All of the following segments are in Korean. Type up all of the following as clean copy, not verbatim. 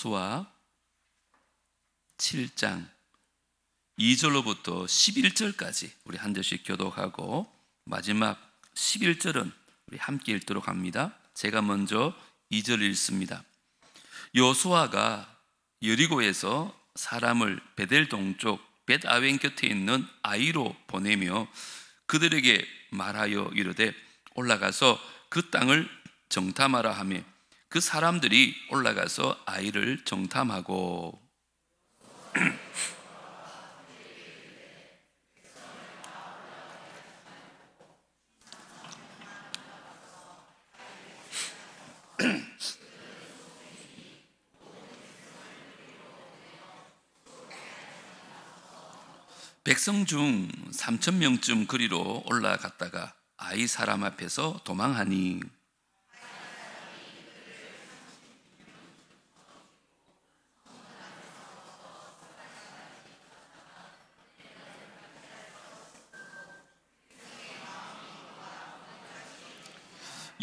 여호수아 7장 2절로부터 11절까지 우리 한 절씩 교독하고 마지막 11절은 우리 함께 읽도록 합니다. 제가 먼저 2절 읽습니다. 여호수아가 여리고에서 사람을 베델 동쪽 벳아웬 곁에 있는 아이로 보내며 그들에게 말하여 이르되 올라가서 그 땅을 정탐하라 하며 그 사람들이 올라가서 아이를 정탐하고 백성 중 3,000명쯤 그리로 올라갔다가 아이 사람 앞에서 도망하니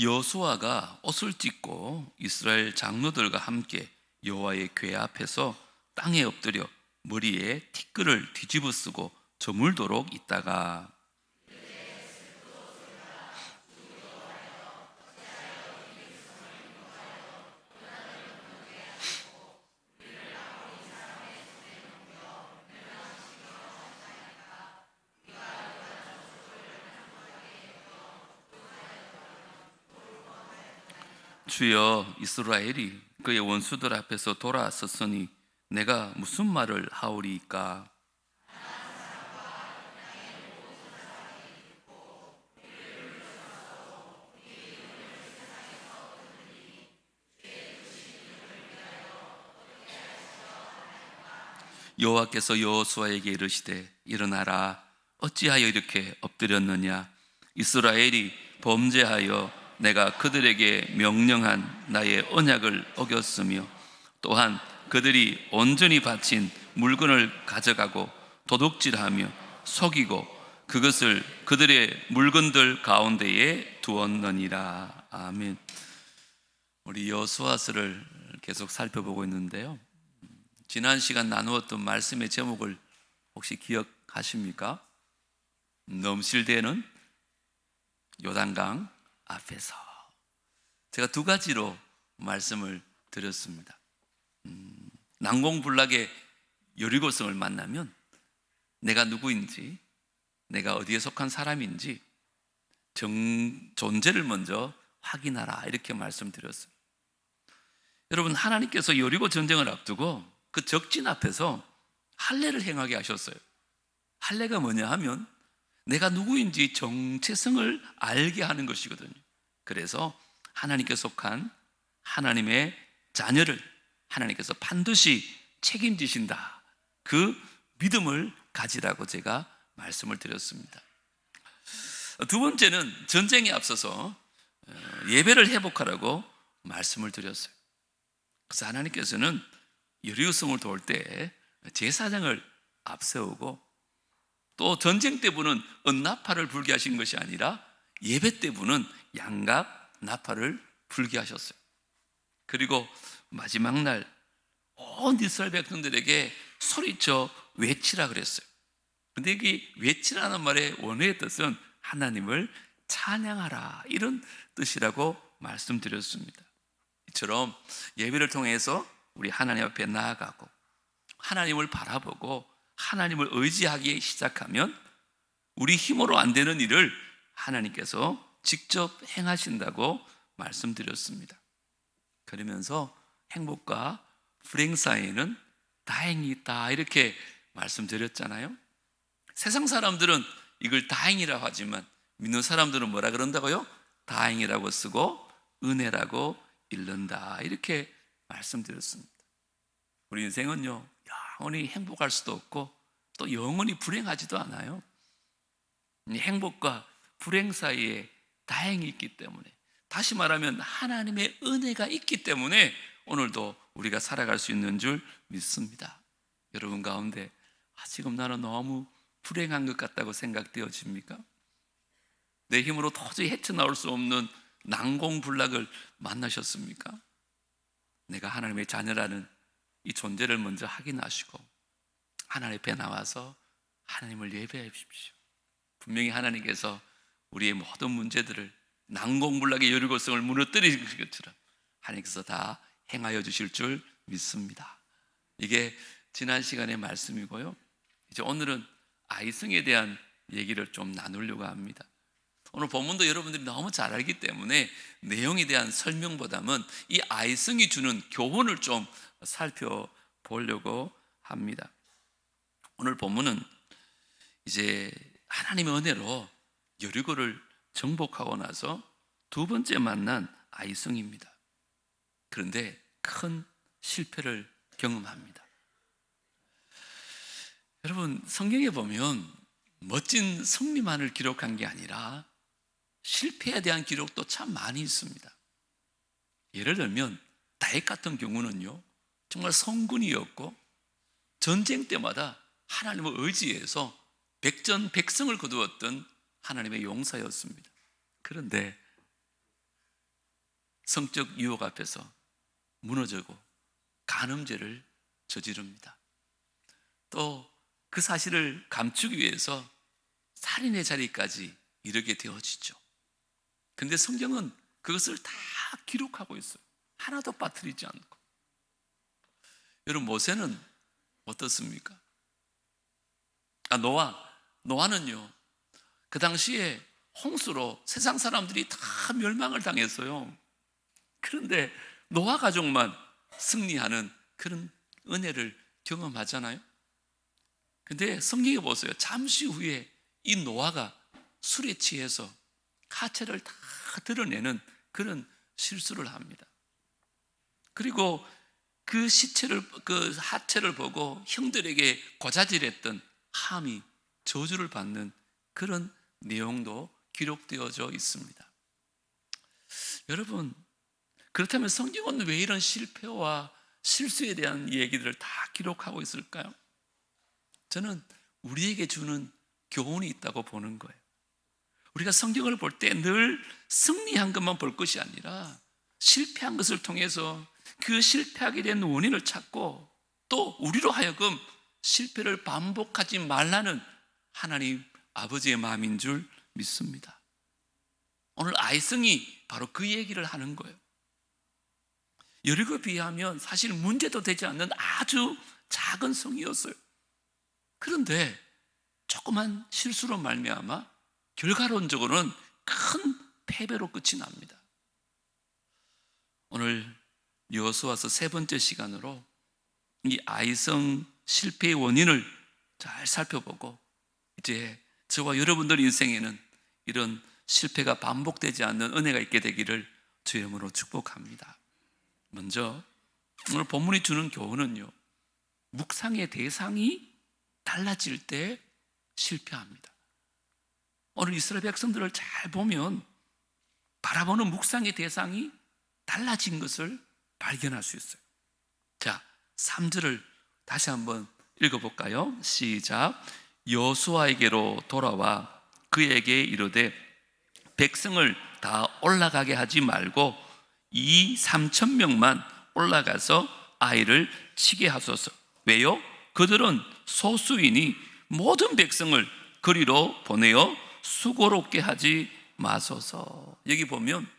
여호수아가 옷을 찢고 이스라엘 장로들과 함께 여호와의 궤 앞에서 땅에 엎드려 머리에 티끌을 뒤집어 쓰고 저물도록 있다가 주여, 이스라엘이 그의 원수들 앞에서 돌아섰으니 내가 무슨 말을 하오리이까? 여호와께서 여호수아에게 이르시되 일어나라. 어찌하여 이렇게 엎드렸느냐? 이스라엘이 범죄하여 내가 그들에게 명령한 나의 언약을 어겼으며 또한 그들이 온전히 바친 물건을 가져가고 도둑질하며 속이고 그것을 그들의 물건들 가운데에 두었느니라. 아멘. 우리 여호수아서를 계속 살펴보고 있는데요, 지난 시간 나누었던 말씀의 제목을 혹시 기억하십니까? 넘실대는 요단강 앞에서. 제가 두 가지로 말씀을 드렸습니다. 난공불락의 여리고성을 만나면 내가 누구인지, 내가 어디에 속한 사람인지 존재를 먼저 확인하라, 이렇게 말씀드렸어요. 여러분, 하나님께서 여리고 전쟁을 앞두고 그 적진 앞에서 할례를 행하게 하셨어요. 할례가 뭐냐 하면 내가 누구인지 정체성을 알게 하는 것이거든요. 그래서 하나님께 속한 하나님의 자녀를 하나님께서 반드시 책임지신다, 그 믿음을 가지라고 제가 말씀을 드렸습니다. 두 번째는 전쟁에 앞서서 예배를 회복하라고 말씀을 드렸어요. 그래서 하나님께서는 여리고성을 도울 때 제사장을 앞세우고 또 전쟁 때부는 은나팔을 불게 하신 것이 아니라 예배 때부는 양각 나팔을 불게 하셨어요. 그리고 마지막 날 온 이스라엘 백성들에게 소리쳐 외치라 그랬어요. 근데 여기 외치라는 말의 원어의 뜻은 하나님을 찬양하라, 이런 뜻이라고 말씀드렸습니다. 이처럼 예배를 통해서 우리 하나님 앞에 나아가고 하나님을 바라보고 하나님을 의지하기 시작하면 우리 힘으로 안 되는 일을 하나님께서 직접 행하신다고 말씀드렸습니다. 그러면서 행복과 불행 사이에는 다행이 있다, 이렇게 말씀드렸잖아요. 세상 사람들은 이걸 다행이라고 하지만 믿는 사람들은 뭐라 그런다고요? 다행이라고 쓰고 은혜라고 읽는다, 이렇게 말씀드렸습니다. 우리 인생은요, 영원히 행복할 수도 없고 또 영원히 불행하지도 않아요. 행복과 불행 사이에 다행이 있기 때문에, 다시 말하면 하나님의 은혜가 있기 때문에 오늘도 우리가 살아갈 수 있는 줄 믿습니다. 여러분 가운데 지금 나는 너무 불행한 것 같다고 생각되어집니까? 내 힘으로 도저히 헤쳐나올 수 없는 난공불락을 만나셨습니까? 내가 하나님의 자녀라는 이 존재를 먼저 확인하시고 하나님 앞에 나와서 하나님을 예배해 주십시오. 분명히 하나님께서 우리의 모든 문제들을 난공불락의 여리고성을 무너뜨리신 것처럼 하나님께서 다 행하여 주실 줄 믿습니다. 이게 지난 시간의 말씀이고요. 이제 오늘은 아이성에 대한 얘기를 좀 나누려고 합니다. 오늘 본문도 여러분들이 너무 잘 알기 때문에 내용에 대한 설명보다는 이 아이성이 주는 교훈을 좀 살펴보려고 합니다. 오늘 본문은 이제 하나님의 은혜로 여리고를 정복하고 나서 두 번째 만난 아이성입니다. 그런데 큰 실패를 경험합니다. 여러분, 성경에 보면 멋진 승리만을 기록한 게 아니라 실패에 대한 기록도 참 많이 있습니다. 예를 들면 다윗 같은 경우는요, 정말 성군이었고 전쟁 때마다 하나님을 의지해서 백전백승을 거두었던 하나님의 용사였습니다. 그런데 성적 유혹 앞에서 무너지고 간음죄를 저지릅니다. 또 그 사실을 감추기 위해서 살인의 자리까지 이르게 되어지죠. 근데 성경은 그것을 다 기록하고 있어요. 하나도 빠뜨리지 않고. 여러분, 모세는 어떻습니까? 노아는요, 그 당시에 홍수로 세상 사람들이 다 멸망을 당했어요. 그런데 노아 가족만 승리하는 그런 은혜를 경험하잖아요. 근데 성경에 보세요. 잠시 후에 이 노아가 술에 취해서 하체를 다 드러내는 그런 실수를 합니다. 그리고 그 하체를 보고 형들에게 고자질했던 함이 저주를 받는 그런 내용도 기록되어져 있습니다. 여러분, 그렇다면 성경은 왜 이런 실패와 실수에 대한 얘기들을 다 기록하고 있을까요? 저는 우리에게 주는 교훈이 있다고 보는 거예요. 우리가 성경을 볼 때 늘 승리한 것만 볼 것이 아니라 실패한 것을 통해서 그 실패하게 된 원인을 찾고 또 우리로 하여금 실패를 반복하지 말라는 하나님 아버지의 마음인 줄 믿습니다. 오늘 아이성이 바로 그 얘기를 하는 거예요. 여리고에 비하면 사실 문제도 되지 않는 아주 작은 성이었어요. 그런데 조그만 실수로 말미암아 결과론적으로는 큰 패배로 끝이 납니다. 오늘 여호수아서 세 번째 시간으로 이 아이성 실패의 원인을 잘 살펴보고 이제 저와 여러분들 인생에는 이런 실패가 반복되지 않는 은혜가 있게 되기를 주의 이름으로 축복합니다. 먼저 오늘 본문이 주는 교훈은요, 묵상의 대상이 달라질 때 실패합니다. 오늘 이스라엘 백성들을 잘 보면 바라보는 묵상의 대상이 달라진 것을 발견할 수 있어요. 자, 3절을 다시 한번 읽어볼까요? 시작. 여호수아에게로 돌아와 그에게 이르되 백성을 다 올라가게 하지 말고 2,3,000명만 올라가서 아이를 치게 하소서. 왜요? 그들은 소수이니 모든 백성을 거리로 보내어 수고롭게 하지 마소서. 여기 보면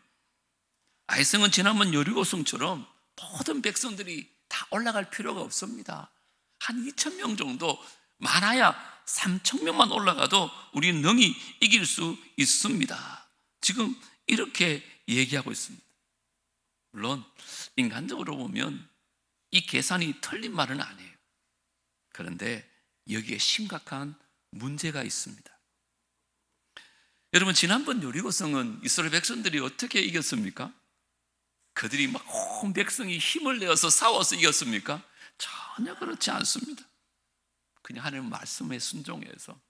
아이성은 지난번 여리고성처럼 모든 백성들이 다 올라갈 필요가 없습니다. 한 2,000명 정도, 많아야 3,000명만 올라가도 우리 능히 이길 수 있습니다. 지금 이렇게 얘기하고 있습니다. 물론 인간적으로 보면 이 계산이 틀린 말은 아니에요. 그런데 여기에 심각한 문제가 있습니다. 여러분, 지난번 여리고성은 이스라엘 백성들이 어떻게 이겼습니까? 그들이 막 온 백성이 힘을 내어서 싸워서 이겼습니까? 전혀 그렇지 않습니다. 그냥 하나님의 말씀에 순종해서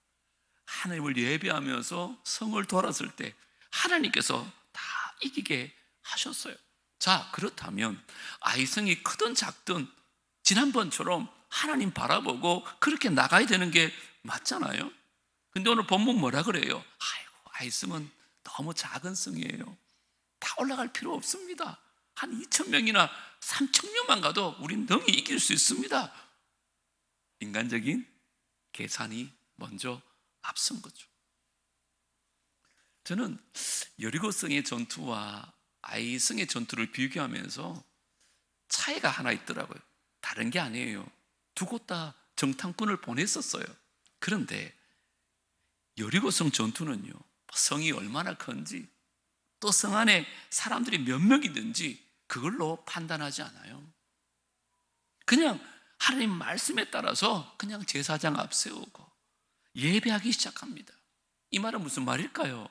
하나님을 예배하면서 성을 돌았을 때 하나님께서 다 이기게 하셨어요. 자, 그렇다면 아이성이 크든 작든 지난번처럼 하나님 바라보고 그렇게 나가야 되는 게 맞잖아요. 근데 오늘 본문 뭐라 그래요? 아이고, 아이성은 너무 작은 성이에요. 다 올라갈 필요 없습니다. 한 2,000명이나 3,000명만 가도 우린 능히 이길 수 있습니다. 인간적인 계산이 먼저 앞선 거죠. 저는 여리고성의 전투와 아이성의 전투를 비교하면서 차이가 하나 있더라고요. 다른 게 아니에요. 두 곳 다 정탐꾼을 보냈었어요. 그런데 여리고성 전투는요, 성이 얼마나 큰지, 또 성 안에 사람들이 몇 명이든지 그걸로 판단하지 않아요. 그냥 하나님 말씀에 따라서 그냥 제사장 앞세우고 예배하기 시작합니다. 이 말은 무슨 말일까요?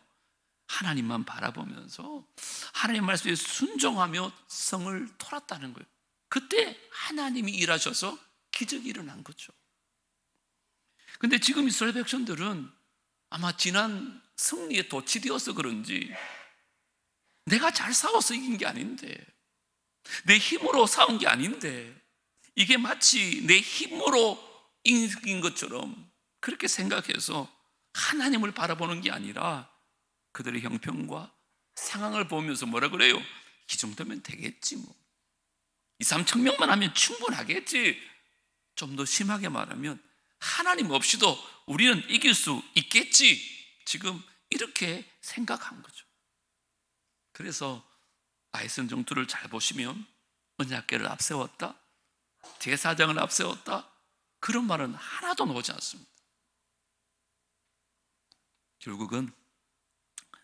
하나님만 바라보면서 하나님 말씀에 순종하며 성을 돌았다는 거예요. 그때 하나님이 일하셔서 기적이 일어난 거죠. 근데 지금 이스라엘 백성들은 아마 지난 승리에 도취되어서 그런지 내가 잘 싸워서 이긴 게 아닌데, 내 힘으로 싸운 게 아닌데, 이게 마치 내 힘으로 이긴 것처럼 그렇게 생각해서 하나님을 바라보는 게 아니라 그들의 형편과 상황을 보면서 뭐라 그래요? 이 정도면 되겠지 뭐, 2, 3천 명만 하면 충분하겠지. 좀 더 심하게 말하면 하나님 없이도 우리는 이길 수 있겠지, 지금 이렇게 생각한 거죠. 그래서 아이성 전투를 잘 보시면 언약궤를 앞세웠다, 제사장을 앞세웠다, 그런 말은 하나도 나오지 않습니다. 결국은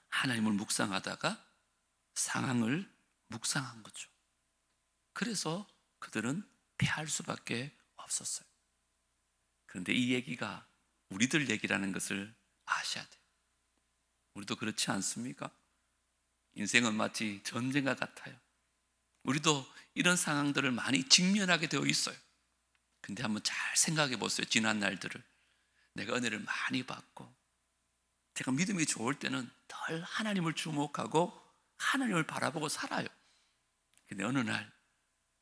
하나님을 묵상하다가 상황을 묵상한 거죠. 그래서 그들은 패할 수밖에 없었어요. 그런데 이 얘기가 우리들 얘기라는 것을 아셔야 돼요. 우리도 그렇지 않습니까? 인생은 마치 전쟁과 같아요. 우리도 이런 상황들을 많이 직면하게 되어 있어요. 근데 한번 잘 생각해 보세요. 지난 날들을 내가 은혜를 많이 받고 제가 믿음이 좋을 때는 늘 하나님을 주목하고 하나님을 바라보고 살아요. 근데 어느 날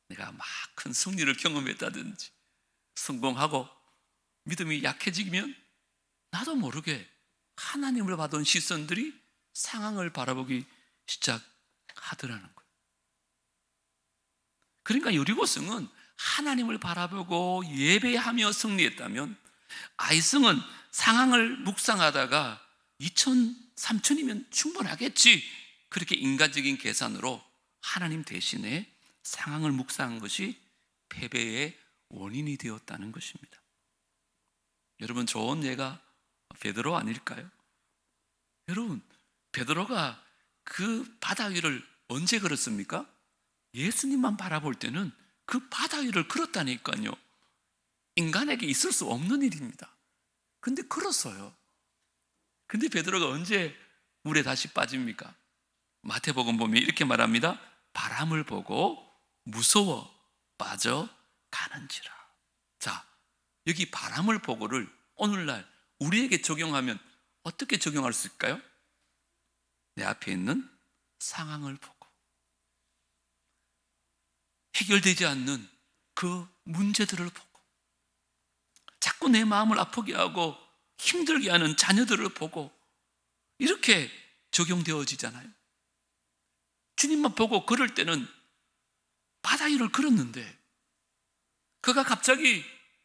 내가 막 큰 승리를 경험했다든지 성공하고 믿음이 약해지면 나도 모르게 하나님을 받은 시선들이 상황을 바라보기 시작하더라는 거예요. 그러니까 여리고성은 하나님을 바라보고 예배하며 승리했다면, 아이성은 상황을 묵상하다가 2천, 3천이면 충분하겠지, 그렇게 인간적인 계산으로 하나님 대신에 상황을 묵상한 것이 패배의 원인이 되었다는 것입니다. 여러분, 좋은 예가 베드로 아닐까요? 여러분, 베드로가 그 바다 위를 언제 걸었습니까? 예수님만 바라볼 때는 그 바다 위를 걸었다니까요. 인간에게 있을 수 없는 일입니다. 근데 걸었어요. 근데 베드로가 언제 물에 다시 빠집니까? 마태복음 보면 이렇게 말합니다. 바람을 보고 무서워 빠져가는지라. 자, 여기 바람을 보고를 오늘날 우리에게 적용하면 어떻게 적용할 수 있을까요? 내 앞에 있는 상황을 보고 해결되지 않는 그 문제들을 보고 자꾸 내 마음을 아프게 하고 힘들게 하는 자녀들을 보고 이렇게 적용되어지잖아요. 주님만 보고 걸을 때는 바다 위를 걸었는데 그가 갑자기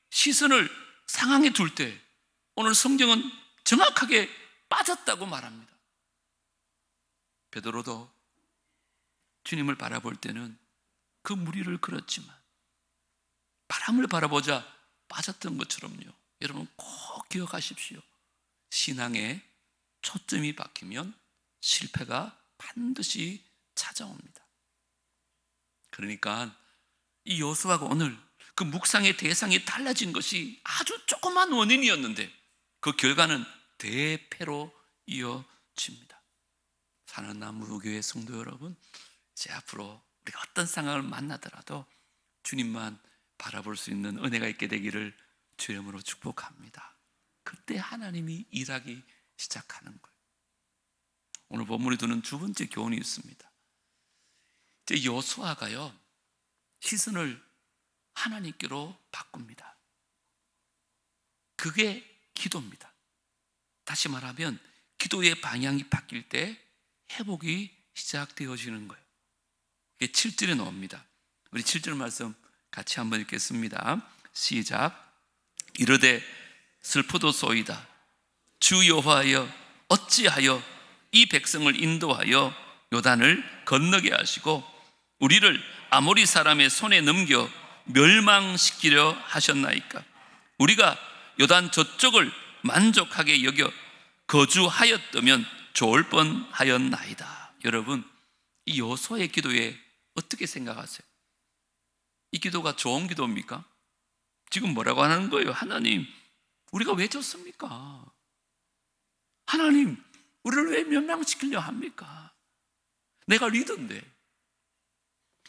시선을 상황에 둘 때 오늘 성경은 정확하게 빠졌다고 말합니다. 베드로도 주님을 바라볼 때는 그 무리를 걸었지만 바람을 바라보자 빠졌던 것처럼요. 여러분 꼭 기억하십시오. 신앙에 초점이 바뀌면 실패가 반드시 찾아옵니다. 그러니까 이 여호수아가 오늘 그 묵상의 대상이 달라진 것이 아주 조그만 원인이었는데 그 결과는 대패로 이어집니다. 사는나무교회 성도 여러분, 이제 앞으로 우리가 어떤 상황을 만나더라도 주님만 바라볼 수 있는 은혜가 있게 되기를 주의 이름으로 축복합니다. 그때 하나님이 일하기 시작하는 거예요. 오늘 본문에 두는 두 번째 교훈이 있습니다. 이제 여호수아가요, 시선을 하나님께로 바꿉니다. 그게 기도입니다. 다시 말하면 기도의 방향이 바뀔 때 회복이 시작되어지는 거예요. 이게 7절에 나옵니다. 우리 7절 말씀 같이 한번 읽겠습니다. 시작. 이르되 슬프도소이다. 주 여호와여 어찌하여 이 백성을 인도하여 요단을 건너게 하시고 우리를 아모리 사람의 손에 넘겨 멸망시키려 하셨나이까. 우리가 요단 저쪽을 만족하게 여겨 거주하였다면 좋을 뻔하였나이다. 여러분, 이 여호수아의 기도에 어떻게 생각하세요? 이 기도가 좋은 기도입니까? 지금 뭐라고 하는 거예요? 하나님, 우리가 왜 졌습니까? 하나님, 우리를 왜 멸망시키려 합니까? 내가 리더인데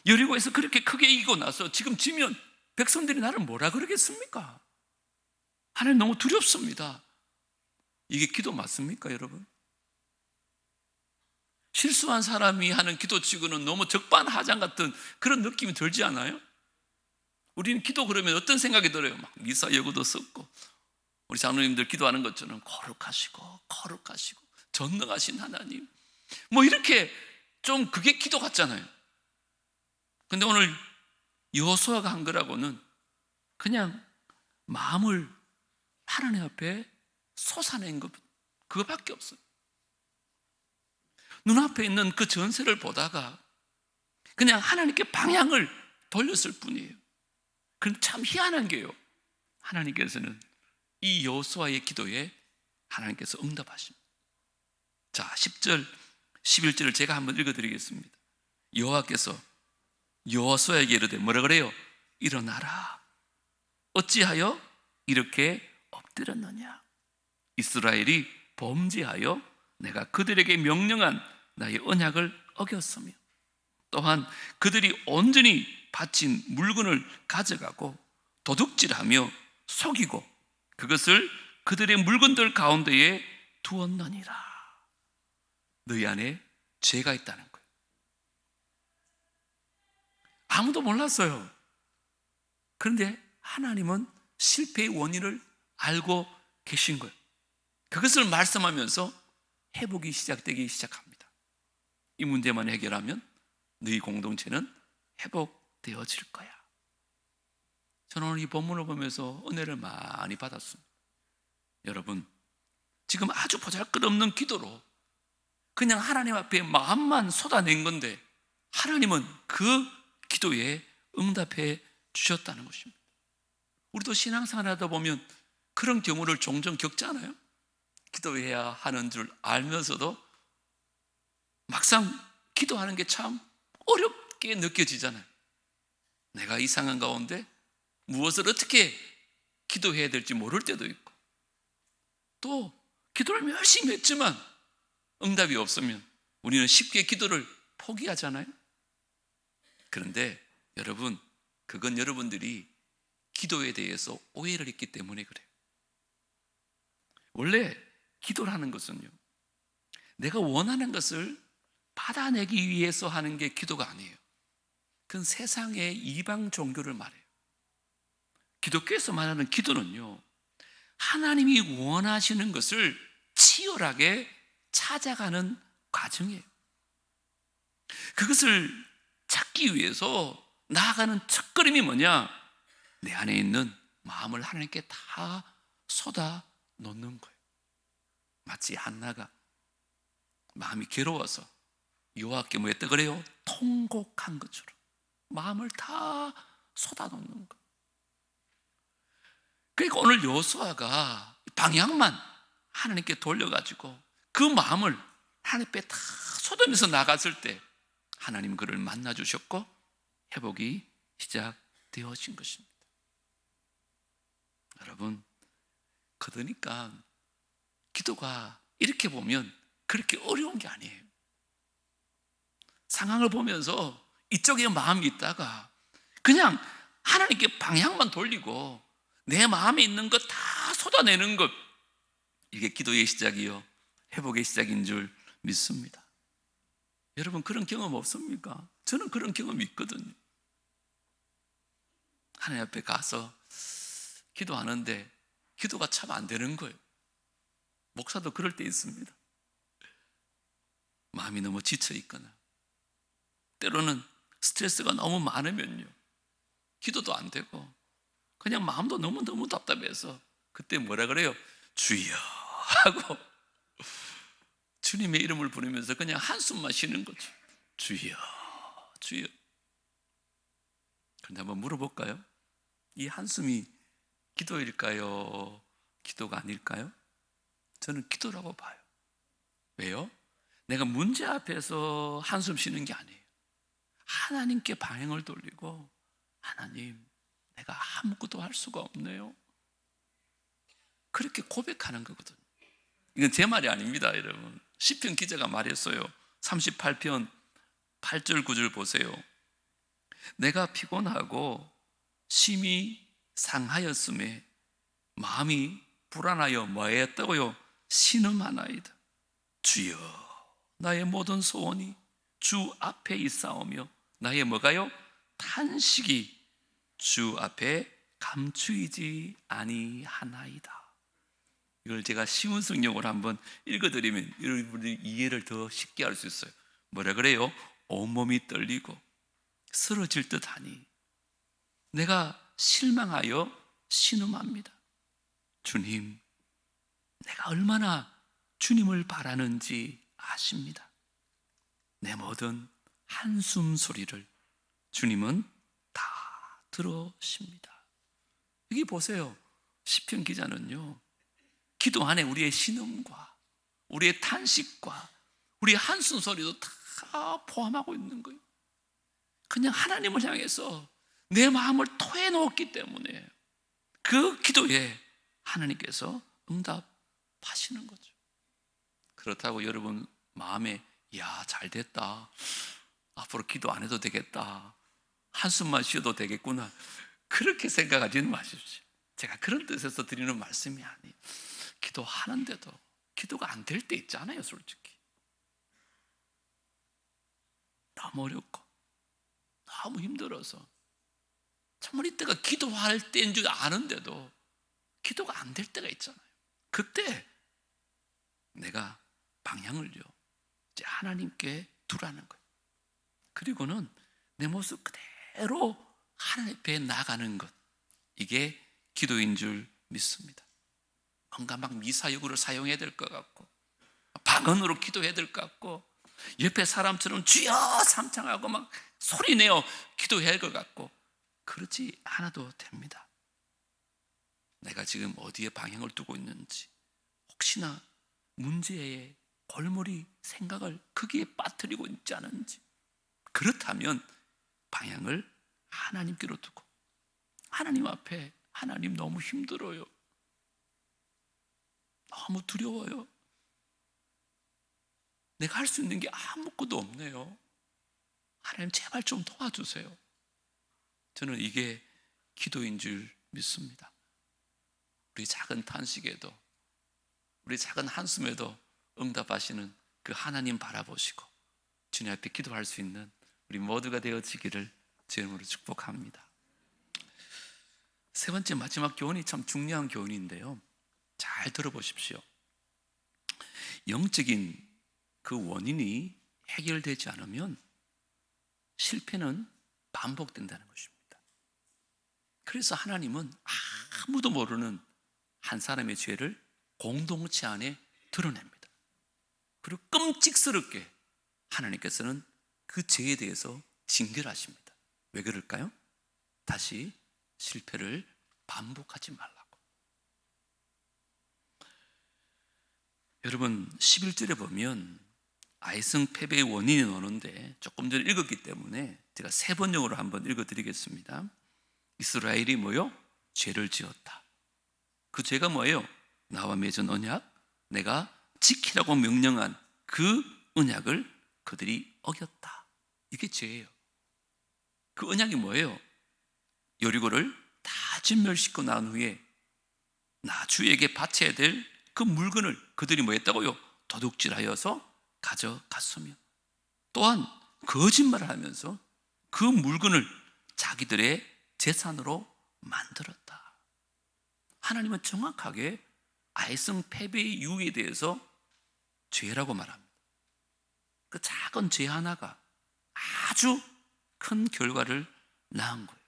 여리고에서 그렇게 크게 이기고 나서 지금 지면 백성들이 나를 뭐라 그러겠습니까? 하나님, 너무 두렵습니다. 이게 기도 맞습니까, 여러분? 실수한 사람이 하는 기도치고는 너무 적반하장 같은 그런 느낌이 들지 않아요? 우리는 기도 그러면 어떤 생각이 들어요? 막 미사 여구도 썼고 우리 장로님들 기도하는 것처럼 거룩하시고 전능하신 하나님, 뭐 이렇게 좀 그게 기도 같잖아요. 근데 오늘 여호수아가 한 거라고는 그냥 마음을 하나님 앞에 솟아낸 것, 그거밖에 없어요. 눈앞에 있는 그 전세를 보다가 그냥 하나님께 방향을 돌렸을 뿐이에요. 그럼 참 희한한 게요, 하나님께서는 이 여호수아의 기도에 하나님께서 응답하십니다. 자, 10절 11절을 제가 한번 읽어드리겠습니다. 여호와께서 여호수아에게 이르되 뭐라 그래요? 일어나라. 어찌하여 이렇게 엎드렸느냐? 이스라엘이 범죄하여 내가 그들에게 명령한 나의 언약을 어겼으며 또한 그들이 온전히 바친 물건을 가져가고 도둑질하며 속이고 그것을 그들의 물건들 가운데에 두었느니라. 너희 안에 죄가 있다는 거예요. 아무도 몰랐어요. 그런데 하나님은 실패의 원인을 알고 계신 거예요. 그것을 말씀하면서 회복이 시작되기 시작합니다. 이 문제만 해결하면 너희 공동체는 회복되어질 거야. 저는 오늘 이 본문을 보면서 은혜를 많이 받았습니다. 여러분, 지금 아주 보잘것없는 기도로 그냥 하나님 앞에 마음만 쏟아낸 건데 하나님은 그 기도에 응답해 주셨다는 것입니다. 우리도 신앙생활 하다 보면 그런 경우를 종종 겪지 않아요? 기도해야 하는 줄 알면서도 막상 기도하는 게 참 어렵게 느껴지잖아요. 내가 이 상황 가운데 무엇을 어떻게 기도해야 될지 모를 때도 있고, 또 기도를 열심히 했지만 응답이 없으면 우리는 쉽게 기도를 포기하잖아요. 그런데 여러분, 그건 여러분들이 기도에 대해서 오해를 했기 때문에 그래요. 원래 기도라는 것은요, 내가 원하는 것을 받아내기 위해서 하는 게 기도가 아니에요. 그건 세상의 이방 종교를 말해요. 기독교에서 말하는 기도는요, 하나님이 원하시는 것을 치열하게 찾아가는 과정이에요. 그것을 찾기 위해서 나아가는 첫걸음이 뭐냐? 내 안에 있는 마음을 하나님께 다 쏟아 놓는 거예요. 마치 한나가 마음이 괴로워서 여호와께 뭐 했다 그래요? 통곡한 것처럼 마음을 다 쏟아 놓는 거예요. 그러니까 오늘 여호수아가 방향만 하나님께 돌려가지고 그 마음을 하나님 앞에 다 쏟아내서 나갔을 때 하나님 그를 만나 주셨고 회복이 시작되어진 것입니다. 여러분, 그러니까 기도가 이렇게 보면 그렇게 어려운 게 아니에요. 상황을 보면서 이쪽에 마음이 있다가 그냥 하나님께 방향만 돌리고 내 마음에 있는 것 다 쏟아내는 것, 이게 기도의 시작이요 회복의 시작인 줄 믿습니다. 여러분, 그런 경험 없습니까? 저는 그런 경험이 있거든요. 하나님 앞에 가서 기도하는데 기도가 참 안 되는 거예요. 목사도 그럴 때 있습니다. 마음이 너무 지쳐 있거나 때로는 스트레스가 너무 많으면요, 기도도 안 되고 그냥 마음도 너무너무 답답해서 그때 뭐라 그래요? 주여 하고 주님의 이름을 부르면서 그냥 한숨만 쉬는 거죠. 주여, 주여. 그런데 한번 물어볼까요? 이 한숨이 기도일까요? 기도가 아닐까요? 저는 기도라고 봐요. 왜요? 내가 문제 앞에서 한숨 쉬는 게 아니에요. 하나님께 방향을 돌리고, 하나님, 내가 아무것도 할 수가 없네요. 그렇게 고백하는 거거든요. 이건 제 말이 아닙니다, 여러분. 시편 기자가 말했어요. 38편 8절 9절 보세요. 내가 피곤하고 심히 상하였음에 마음이 불안하여 뭐했다고요? 신음하나이다. 주여, 나의 모든 소원이 주 앞에 있사오며 나의 뭐가요? 탄식이 주 앞에 감추이지 아니하나이다. 이걸 제가 쉬운 성경으로 한번 읽어드리면 여러분들이 이해를 더 쉽게 할 수 있어요. 뭐라 그래요? 온몸이 떨리고 쓰러질 듯하니 내가 실망하여 신음합니다. 주님, 내가 얼마나 주님을 바라는지 아십니다. 내 모든 한숨 소리를 주님은 다 들으십니다. 여기 보세요. 시편 기자는요, 기도 안에 우리의 신음과 우리의 탄식과 우리의 한숨 소리도 다 포함하고 있는 거예요. 그냥 하나님을 향해서 내 마음을 토해놓았기 때문에 그 기도에 하나님께서 응답하시는 거죠. 그렇다고 여러분 마음에 야, 잘 됐다, 앞으로 기도 안 해도 되겠다, 한숨만 쉬어도 되겠구나, 그렇게 생각하지는 마십시오. 제가 그런 뜻에서 드리는 말씀이 아니에요. 기도하는데도 기도가 안 될 때 있잖아요. 솔직히 너무 어렵고 너무 힘들어서 정말 이때가 기도할 때인 줄 아는데도 기도가 안 될 때가 있잖아요. 그때 내가 방향을요, 이제 하나님께 두라는 거예요. 그리고는 내 모습 그대로 하나님 앞에 나가는 것, 이게 기도인 줄 믿습니다. 뭔가 막 미사여구를 사용해야 될 것 같고 방언으로 기도해야 될 것 같고 옆에 사람처럼 주여 삼창하고 막 소리내어 기도해야 할 것 같고 그렇지 않아도 됩니다. 내가 지금 어디에 방향을 두고 있는지, 혹시나 문제의 골머리 생각을 거기에 빠뜨리고 있지 않은지, 그렇다면 방향을 하나님께로 두고 하나님 앞에, 하나님 너무 힘들어요, 너무 두려워요, 내가 할 수 있는 게 아무것도 없네요, 하나님 제발 좀 도와주세요. 저는 이게 기도인 줄 믿습니다. 우리 작은 탄식에도, 우리 작은 한숨에도 응답하시는 그 하나님 바라보시고 주님 앞에 기도할 수 있는 우리 모두가 되어지기를 제 이름으로 축복합니다. 세 번째, 마지막 교훈이 참 중요한 교훈인데요, 잘 들어보십시오. 영적인 그 원인이 해결되지 않으면 실패는 반복된다는 것입니다. 그래서 하나님은 아무도 모르는 한 사람의 죄를 공동체 안에 드러냅니다. 그리고 끔찍스럽게 하나님께서는 그 죄에 대해서 징계하십니다. 왜 그럴까요? 다시 실패를 반복하지 말라고. 여러분 11절에 보면 아이성 패배의 원인이 나오는데 조금 전에 읽었기 때문에 제가 세 번역으로 한번 읽어드리겠습니다. 이스라엘이 뭐요? 죄를 지었다. 그 죄가 뭐예요? 나와 맺은 언약, 내가 지키라고 명령한 그 언약을 그들이 어겼다. 이게 죄예요. 그 언약이 뭐예요? 여리고를 다 진멸시키고 난 후에 나 주에게 바쳐야 될 그 물건을 그들이 뭐 했다고요? 도둑질하여서 가져갔으며, 또한 거짓말을 하면서 그 물건을 자기들의 재산으로 만들었다. 하나님은 정확하게 아이성 패배의 이유에 대해서 죄라고 말합니다. 그 작은 죄 하나가 아주 큰 결과를 낳은 거예요.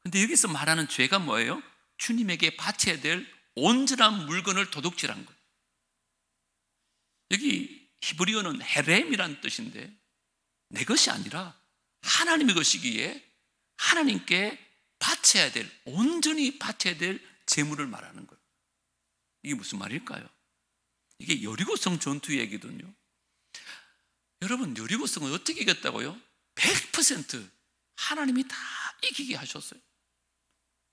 근데 여기서 말하는 죄가 뭐예요? 주님에게 바쳐야 될 온전한 물건을 도둑질한 거예요. 여기 히브리어는 헤렘이라는 뜻인데 내 것이 아니라 하나님의 것이기에 하나님께 바쳐야 될, 온전히 바쳐야 될 재물을 말하는 거예요. 이게 무슨 말일까요? 이게 여리고성 전투 얘기거든요. 여러분, 여리고성을 어떻게 이겼다고요? 100% 하나님이 다 이기게 하셨어요.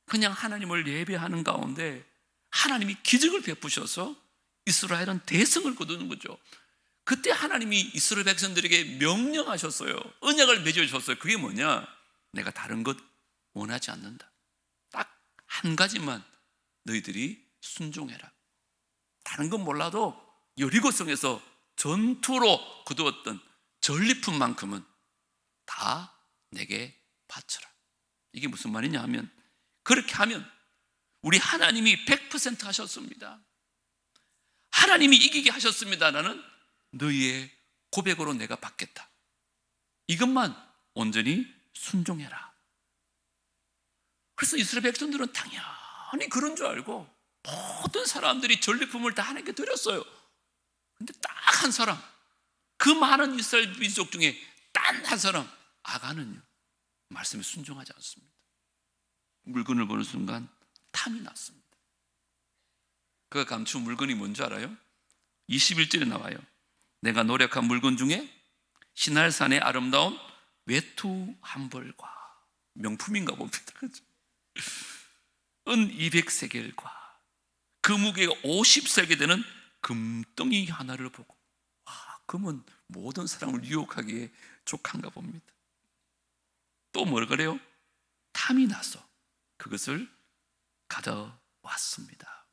그냥 하나님을 예배하는 가운데 하나님이 기적을 베푸셔서 이스라엘은 대성을 거두는 거죠. 그때 하나님이 이스라엘 백성들에게 명령하셨어요. 언약을 맺어주셨어요. 그게 뭐냐? 내가 다른 것 원하지 않는다. 딱 한 가지만 너희들이 순종해라. 다른 건 몰라도 여리고성에서 전투로 거두었던 전리품만큼은 다 내게 바쳐라. 이게 무슨 말이냐 하면, 그렇게 하면 우리 하나님이 100% 하셨습니다. 하나님이 이기게 하셨습니다. 나는 너희의 고백으로 내가 받겠다. 이것만 온전히 순종해라. 그래서 이스라엘 백성들은 당연히 그런 줄 알고 모든 사람들이 전리품을 다 하나님께 드렸어요. 근데 딱 한 사람, 그 많은 이스라엘 민족 중에 단 한 사람, 아간은요, 말씀에 순종하지 않습니다. 물건을 보는 순간 탐이 났습니다. 그가 감춘 물건이 뭔지 알아요? 21절에 나와요. 내가 노력한 물건 중에 시날산의 아름다운 외투 한 벌과, 명품인가 봅니다. 그렇죠? 은 200세겔과 그 무게가 50세겔 되는 금덩이 하나를 보고, 와, 금은 모든 사람을 유혹하기에 족한가 봅니다. 또 뭘 그래요? 탐이 나서 그것을 가져왔습니다.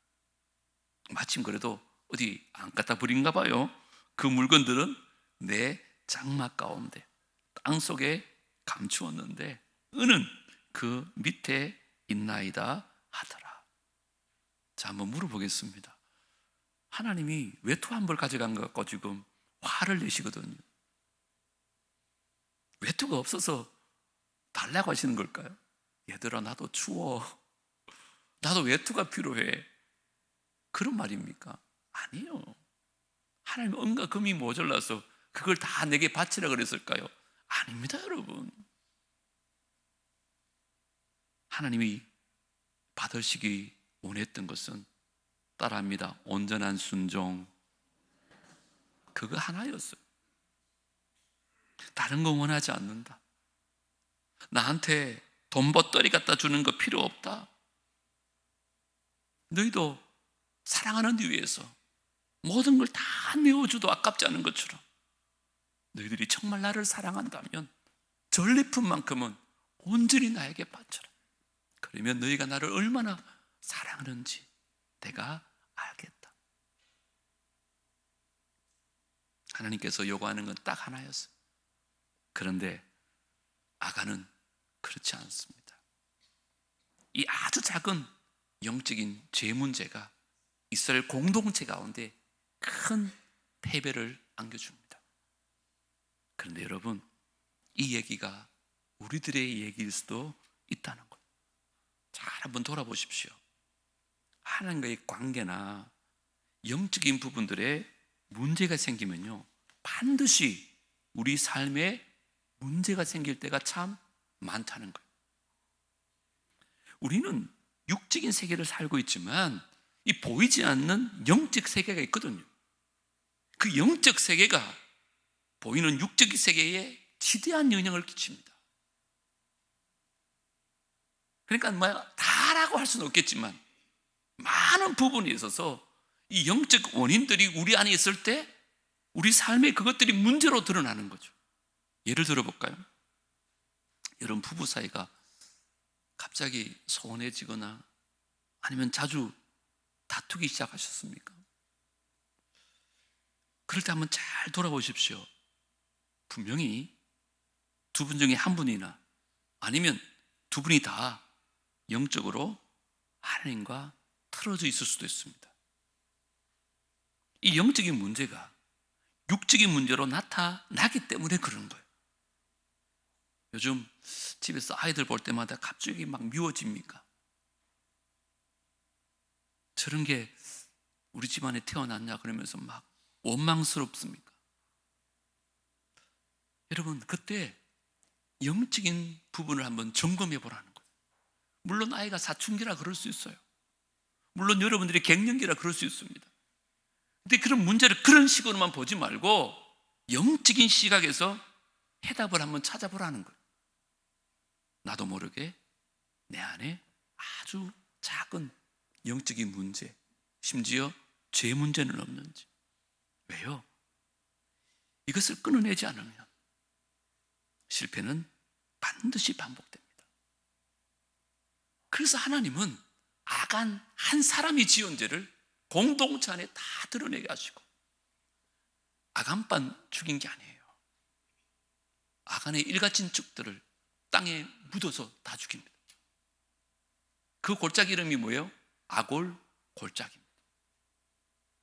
마침 그래도 어디 안 갖다 버린가 봐요. 그 물건들은 내 장막 가운데 땅속에 감추었는데 은은 그 밑에 있나이다 하더라. 자, 한번 물어보겠습니다. 하나님이 외투 한 벌 가져간 것 갖고 지금 화를 내시거든요. 외투가 없어서 달라고 하시는 걸까요? 얘들아, 나도 추워. 나도 외투가 필요해. 그런 말입니까? 아니요. 하나님 은과 금이 모자라서 그걸 다 내게 바치라 그랬을까요? 아닙니다, 여러분. 하나님이 받으시기 원했던 것은 따라합니다. 온전한 순종. 그거 하나였어요. 다른 거 원하지 않는다. 나한테 돈보따리 갖다 주는 거 필요 없다. 너희도 사랑하는 데 위해서 모든 걸 다 내어줘도 아깝지 않은 것처럼 너희들이 정말 나를 사랑한다면 전리품만큼은 온전히 나에게 바쳐라. 그러면 너희가 나를 얼마나 사랑하는지 내가 알겠다. 하나님께서 요구하는 건 딱 하나였어요. 그런데 아간은 그렇지 않습니다. 이 아주 작은 영적인 죄 문제가 이스라엘 공동체 가운데 큰 패배를 안겨줍니다. 그런데 여러분, 이 얘기가 우리들의 얘기일 수도 있다는 거예요. 잘 한번 돌아보십시오. 하나님과의 관계나 영적인 부분들에 문제가 생기면요, 반드시 우리 삶에 문제가 생길 때가 참 많다는 거예요. 우리는 육적인 세계를 살고 있지만 이 보이지 않는 영적 세계가 있거든요. 그 영적 세계가 보이는 육적 세계에 지대한 영향을 끼칩니다. 그러니까 다라고 할 수는 없겠지만 많은 부분에 있어서 이 영적 원인들이 우리 안에 있을 때 우리 삶에 그것들이 문제로 드러나는 거죠. 예를 들어 볼까요? 여러분, 부부 사이가 갑자기 소원해지거나 아니면 자주 다투기 시작하셨습니까? 그럴 때 한번 잘 돌아보십시오. 분명히 두 분 중에 한 분이나 아니면 두 분이 다 영적으로 하나님과 틀어져 있을 수도 있습니다. 이 영적인 문제가 육적인 문제로 나타나기 때문에 그런 거예요. 요즘 집에서 아이들 볼 때마다 갑자기 막 미워집니까? 저런 게 우리 집안에 태어났냐 그러면서 막 원망스럽습니까? 여러분, 그때 영적인 부분을 한번 점검해 보라는 거예요. 물론 아이가 사춘기라 그럴 수 있어요. 물론 여러분들이 갱년기라 그럴 수 있습니다. 근데 그런 문제를 그런 식으로만 보지 말고 영적인 시각에서 해답을 한번 찾아보라는 거예요. 나도 모르게 내 안에 아주 작은 영적인 문제, 심지어 죄 문제는 없는지. 왜요? 이것을 끊어내지 않으면 실패는 반드시 반복됩니다. 그래서 하나님은 아간 한 사람이 지은 죄를 공동체 안에 다 드러내게 하시고 아간만 죽인 게 아니에요. 아간의 일가친척들을 땅에 묻어서 다 죽입니다. 그 골짜기 이름이 뭐예요? 아골 골짜기입니다.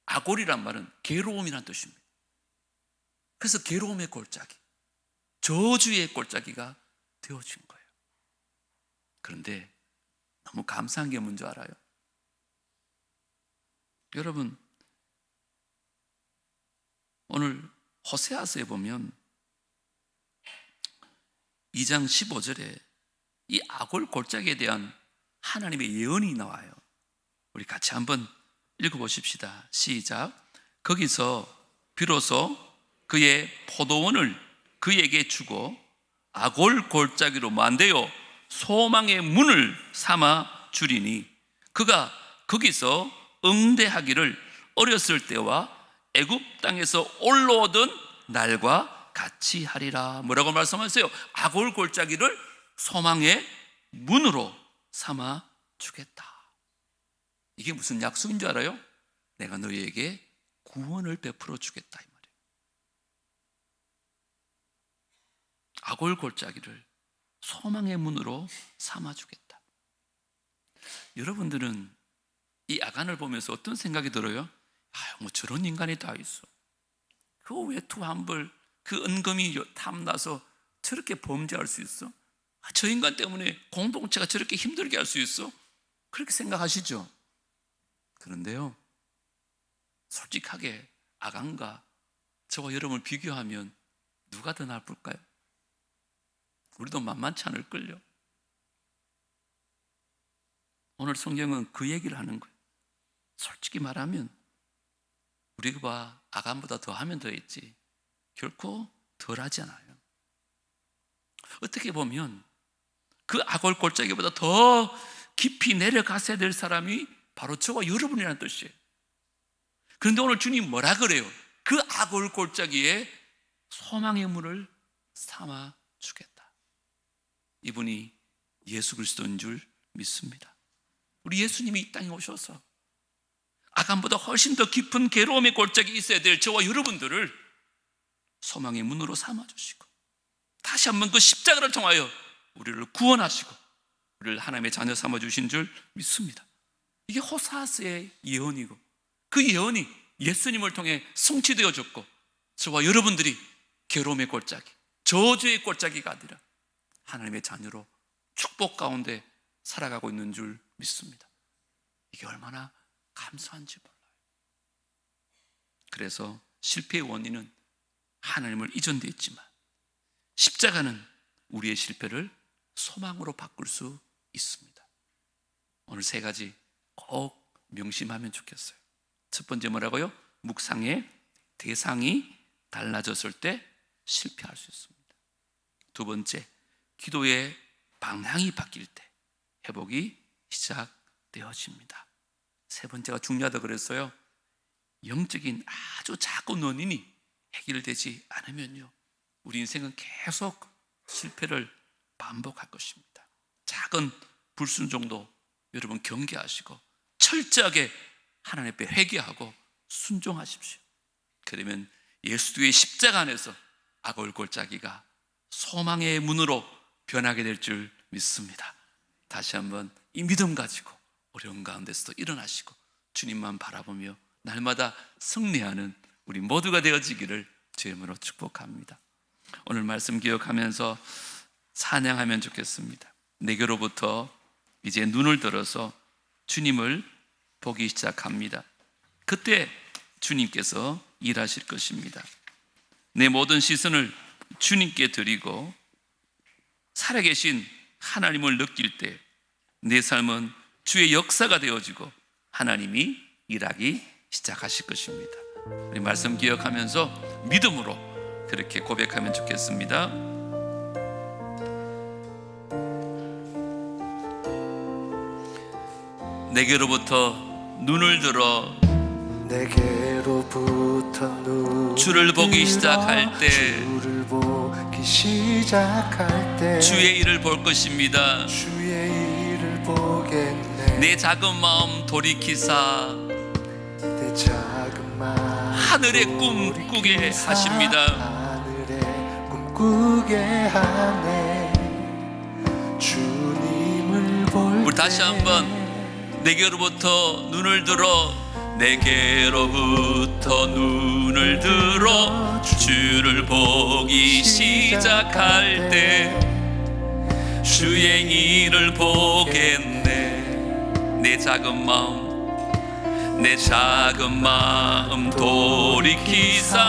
아골이란 말은 괴로움이란 뜻입니다. 그래서 괴로움의 골짜기, 저주의 골짜기가 되어진 거예요. 그런데 너무 감사한 게 뭔지 알아요? 여러분, 오늘 호세아서에 보면 2장 15절에 이 아골 골짜기에 대한 하나님의 예언이 나와요. 우리 같이 한번 읽어보십시다. 시작. 거기서 비로소 그의 포도원을 그에게 주고 아골 골짜기로 만들어 소망의 문을 삼아 주리니 그가 거기서 응대하기를 어렸을 때와 애굽 땅에서 올라오던 날과 같이 하리라. 뭐라고 말씀하세요? 아골 골짜기를 소망의 문으로 삼아 주겠다. 이게 무슨 약속인 줄 알아요? 내가 너희에게 구원을 베풀어 주겠다 이 말이에요. 아골 골짜기를 소망의 문으로 삼아 주겠다. 여러분들은 이 아간을 보면서 어떤 생각이 들어요? 뭐 저런 인간이 다 있어. 그 외투함벌, 그 은금이 탐나서 저렇게 범죄할 수 있어? 저 인간 때문에 공동체가 저렇게 힘들게 할 수 있어? 그렇게 생각하시죠? 그런데요, 솔직하게 아간과 저와 여러분을 비교하면 누가 더 나쁠까요? 우리도 만만치 않을걸요. 오늘 성경은 그 얘기를 하는 거예요. 솔직히 말하면 우리가 아간보다 더 하면 더 했지 결코 덜 하지 않아요. 어떻게 보면 그 아골 골짜기보다 더 깊이 내려가셔야 될 사람이 바로 저와 여러분이라는 뜻이에요. 그런데 오늘 주님 뭐라 그래요? 그 아골 골짜기에 소망의 문을 삼아 주겠다. 이분이 예수 그리스도인 줄 믿습니다. 우리 예수님이 이 땅에 오셔서 아간보다 훨씬 더 깊은 괴로움의 골짜기에 있어야 될 저와 여러분들을 소망의 문으로 삼아 주시고 다시 한번 그 십자가를 통하여 우리를 구원하시고 우리를 하나님의 자녀 삼아 주신 줄 믿습니다. 이게 호사아서의 예언이고 그 예언이 예수님을 통해 성취되어졌고 저와 여러분들이 괴로움의 골짜기, 저주의 골짜기가 아니라 하나님의 자녀로 축복 가운데 살아가고 있는 줄 믿습니다. 이게 얼마나 감사한지 몰라요. 그래서 실패의 원인은 하나님을 잊은 데 있지만 십자가는 우리의 실패를 소망으로 바꿀 수 있습니다. 오늘 세 가지 꼭 명심하면 좋겠어요. 첫 번째 뭐라고요? 묵상의 대상이 달라졌을 때 실패할 수 있습니다. 두 번째, 기도의 방향이 바뀔 때 회복이 시작되어집니다. 세 번째가 중요하다고 그랬어요. 영적인 아주 작은 원인이 해결되지 않으면요 우리 인생은 계속 실패를 반복할 것입니다. 작은 불순종도 여러분 경계하시고 철저하게 하나님 앞에 회개하고 순종하십시오. 그러면 예수의 십자가 안에서 아골 골짜기가 소망의 문으로 변하게 될 줄 믿습니다. 다시 한번 이 믿음 가지고 어려운 가운데서도 일어나시고 주님만 바라보며 날마다 승리하는 우리 모두가 되어지기를 주의 이름으로 축복합니다. 오늘 말씀 기억하면서 찬양하면 좋겠습니다. 내게로부터 이제 눈을 들어서 주님을 보기 시작합니다. 그때 주님께서 일하실 것입니다. 내 모든 시선을 주님께 드리고 살아계신 하나님을 느낄 때 내 삶은 주의 역사가 되어지고 하나님이 일하기 시작하실 것입니다. 우리 말씀 기억하면서 믿음으로 그렇게 고백하면 좋겠습니다. 내게로부터 눈을 들어 내게로부터 눈을 주를 보기 시작할 때 주를 보기 시작할 때 주의 일을 볼 것입니다. 주의 일을 보겠네. 내 작은 마음 돌이키사 내 작은 마음 하늘의 꿈 꾸게 하십니다. 하늘의 꿈 꾸게 하네. 주님을 볼 우리 다시 한번 내게로부터 눈을 들어 내게로부터 눈을 들어 주를 보기 시작할 때 주의 일을 보겠네. 내 작은 마음 돌이키사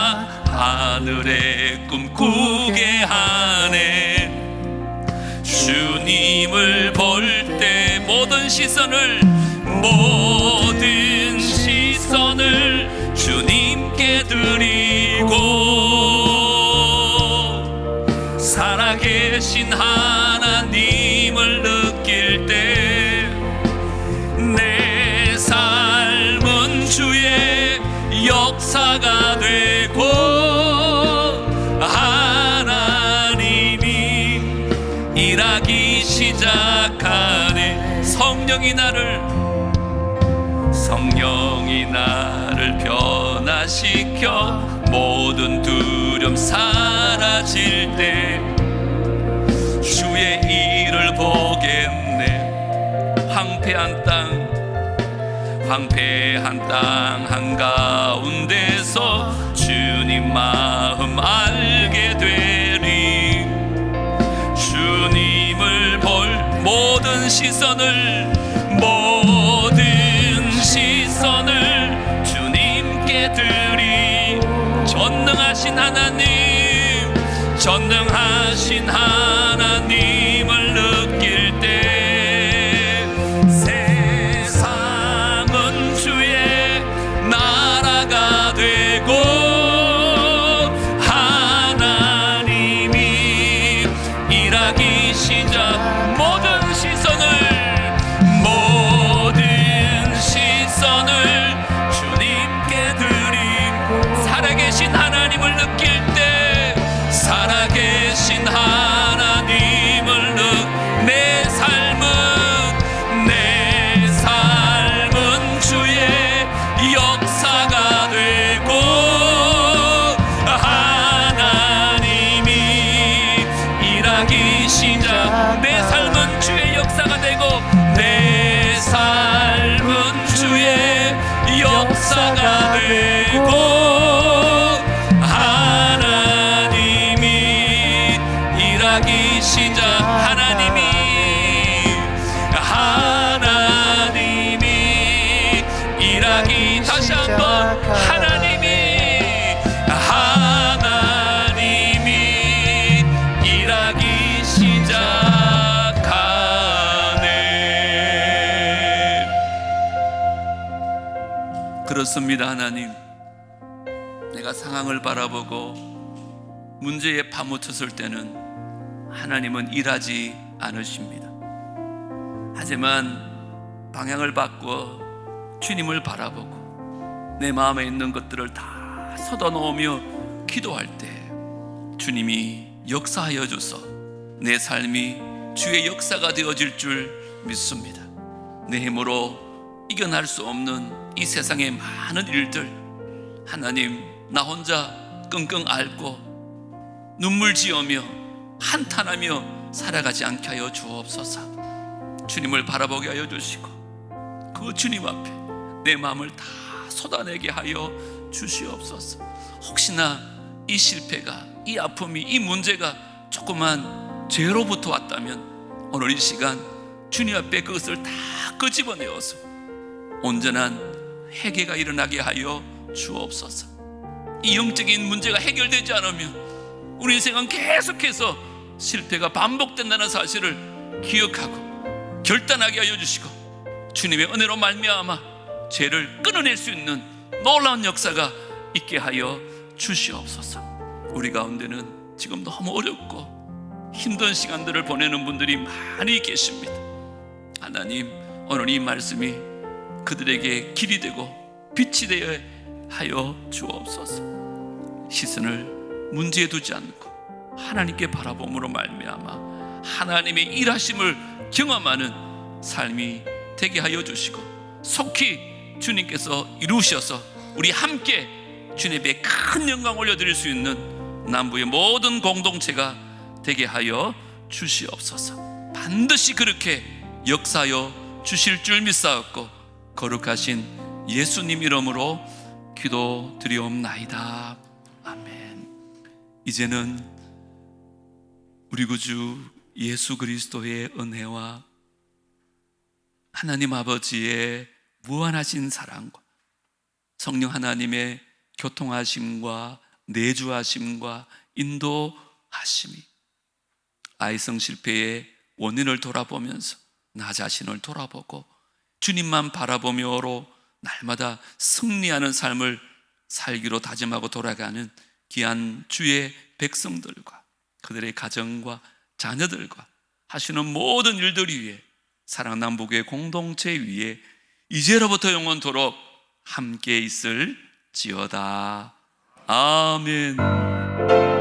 하늘의 꿈 꾸게 하네. 주님을 볼 때 모든 시선을 주님께 드리고 살아계신 하나님을 느낄 때 내 삶은 주의 역사가 되고 하나님이 일하기 시작하네. 성령이 나를 변화시켜 모든 두려움 사라질 때 주의 일을 보겠네. 황폐한 땅 한가운데서 주님 마음 알게 되리. 주님을 볼 모든 시선을 주님께 드리. 전능하신 하나님을 느낄 때 세상은 주의 나라가 되고 하나님이 일하기 시작. 모든 시선을 주님께 드리고 살아계신 하나님을 느낄 때 살아계신 하나님을 내 삶은 주의 역사가 되고 하나님이 일하기 시작. 내 삶은 주의 역사가 되고 내 삶은 주의 역사가 되고 시작. 하나님이 일하기 다시 한번 하나님이 일하기 시작하네. 그렇습니다. 하나님, 내가 상황을 바라보고 문제에 파묻혔을 때는 하나님은 일하지 않으십니다. 하지만 방향을 바꿔 주님을 바라보고 내 마음에 있는 것들을 다 쏟아놓으며 기도할 때 주님이 역사하여 주서 내 삶이 주의 역사가 되어질 줄 믿습니다. 내 힘으로 이겨낼 수 없는 이 세상의 많은 일들, 하나님, 나 혼자 끙끙 앓고 눈물 지으며 한탄하며 살아가지 않게 하여 주옵소서. 주님을 바라보게 하여 주시고 그 주님 앞에 내 마음을 다 쏟아내게 하여 주시옵소서. 혹시나 이 실패가, 이 아픔이, 이 문제가 조금만 죄로부터 왔다면 오늘 이 시간 주님 앞에 그것을 다 끄집어내어서 온전한 회개가 일어나게 하여 주옵소서. 이 영적인 문제가 해결되지 않으면 우리 인생은 계속해서 실패가 반복된다는 사실을 기억하고 결단하게 하여 주시고 주님의 은혜로 말미암아 죄를 끊어낼 수 있는 놀라운 역사가 있게 하여 주시옵소서. 우리 가운데는 지금 너무 어렵고 힘든 시간들을 보내는 분들이 많이 계십니다. 하나님, 오늘 이 말씀이 그들에게 길이 되고 빛이 되어 하여 주옵소서. 시선을 문제에 두지 않고 하나님께 바라봄으로 말미암아 하나님의 일하심을 경험하는 삶이 되게 하여 주시고 속히 주님께서 이루셔서 우리 함께 주님의 큰 영광 올려드릴 수 있는 남부의 모든 공동체가 되게 하여 주시옵소서. 반드시 그렇게 역사하여 주실 줄 믿사옵고 거룩하신 예수님 이름으로 기도드리옵나이다. 아멘. 이제는 우리 구주 예수 그리스도의 은혜와 하나님 아버지의 무한하신 사랑과 성령 하나님의 교통하심과 내주하심과 인도하심이 아이성 실패의 원인을 돌아보면서 나 자신을 돌아보고 주님만 바라보며로 날마다 승리하는 삶을 살기로 다짐하고 돌아가는 귀한 주의 백성들과 그들의 가정과 자녀들과 하시는 모든 일들 위에 사랑남북의 공동체 위에 이제로부터 영원토록 함께 있을지어다. 아멘.